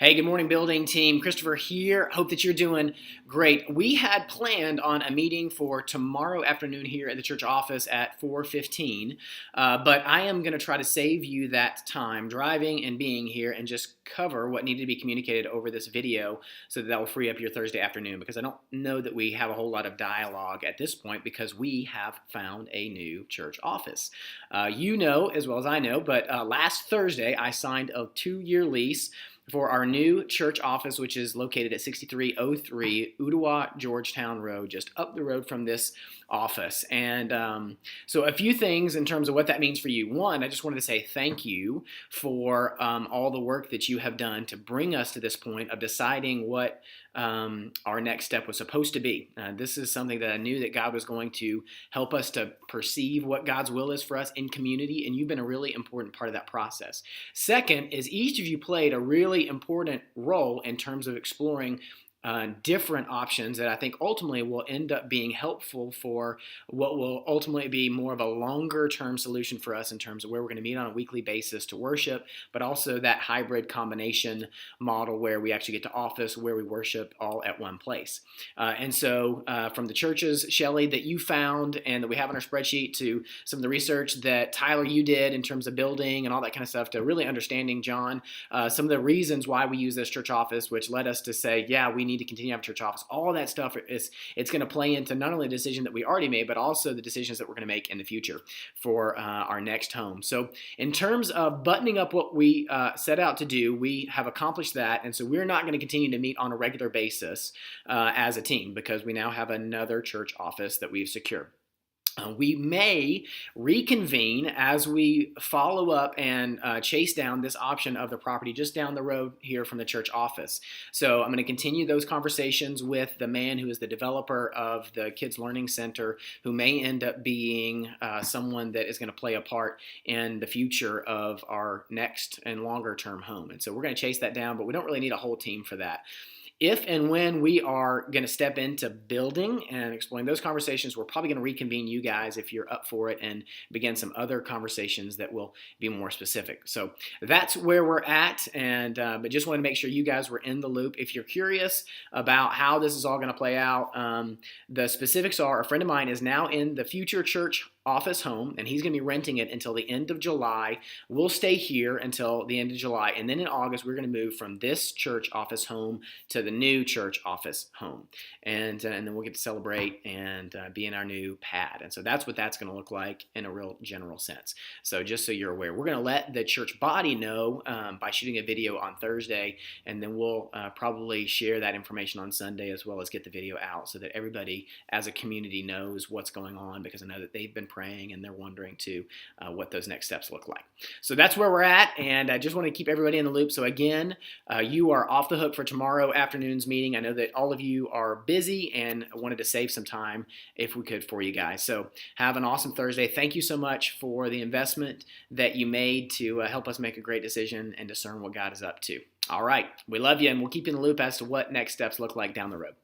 Hey, good morning, building team. Christopher here. Hope that you're doing great. We had planned on a meeting for tomorrow afternoon here at the church office at 4:15, but I am going to try to save you that time driving and being here and just cover what needed to be communicated over this video so that will free up your Thursday afternoon, because I don't know that we have a whole lot of dialogue at this point because we have found a new church office. You know as well as I know, but last Thursday I signed a 2-year lease for our new church office, which is located at 6303 Ottawa Georgetown Road, just up the road from this office. And so a few things in terms of what that means for you. One, I just wanted to say thank you for all the work that you have done to bring us to this point of deciding what our next step was supposed to be. This is something that I knew that God was going to help us to perceive what God's will is for us in community, and you've been a really important part of that process. Second is each of you played a really important role in terms of exploring different options that I think ultimately will end up being helpful for what will ultimately be more of a longer term solution for us in terms of where we're going to meet on a weekly basis to worship, but also that hybrid combination model where we actually get to office, where we worship all at one place. And so from the churches, Shelley, that you found and that we have on our spreadsheet, to some of the research that Tyler, you did in terms of building and all that kind of stuff, to really understanding, John, some of the reasons why we use this church office, which led us to say, yeah, we need to continue to have a church office. All that stuff it's going to play into not only the decision that we already made, but also the decisions that we're going to make in the future for our next home. So in terms of buttoning up what we set out to do, we have accomplished that. And so we're not going to continue to meet on a regular basis as a team because we now have another church office that we've secured. We may reconvene as we follow up and chase down this option of the property just down the road here from the church office. So I'm going to continue those conversations with the man who is the developer of the Kids Learning Center, who may end up being someone that is going to play a part in the future of our next and longer term home. And so we're going to chase that down, but we don't really need a whole team for that. If and when we are going to step into building and exploring those conversations, we're probably going to reconvene you guys if you're up for it and begin some other conversations that will be more specific. So that's where we're at, and but just want to make sure you guys were in the loop. If you're curious about how this is all going to play out, the specifics are a friend of mine is now in the future church office home, and he's going to be renting it until the end of July. We'll stay here until the end of July, and then in August we're going to move from this church office home to the new church office home, and then we'll get to celebrate and be in our new pad. And so that's what that's going to look like in a real general sense. So just so you're aware, we're going to let the church body know by shooting a video on Thursday, and then we'll probably share that information on Sunday as well as get the video out so that everybody as a community knows what's going on, because I know that they've been praying and they're wondering too what those next steps look like. So that's where we're at, and I just want to keep everybody in the loop. So again, you are off the hook for tomorrow afternoon's meeting. I know that all of you are busy and I wanted to save some time if we could for you guys. So have an awesome Thursday. Thank you so much for the investment that you made to help us make a great decision and discern what God is up to. All right, we love you, and we'll keep you in the loop as to what next steps look like down the road.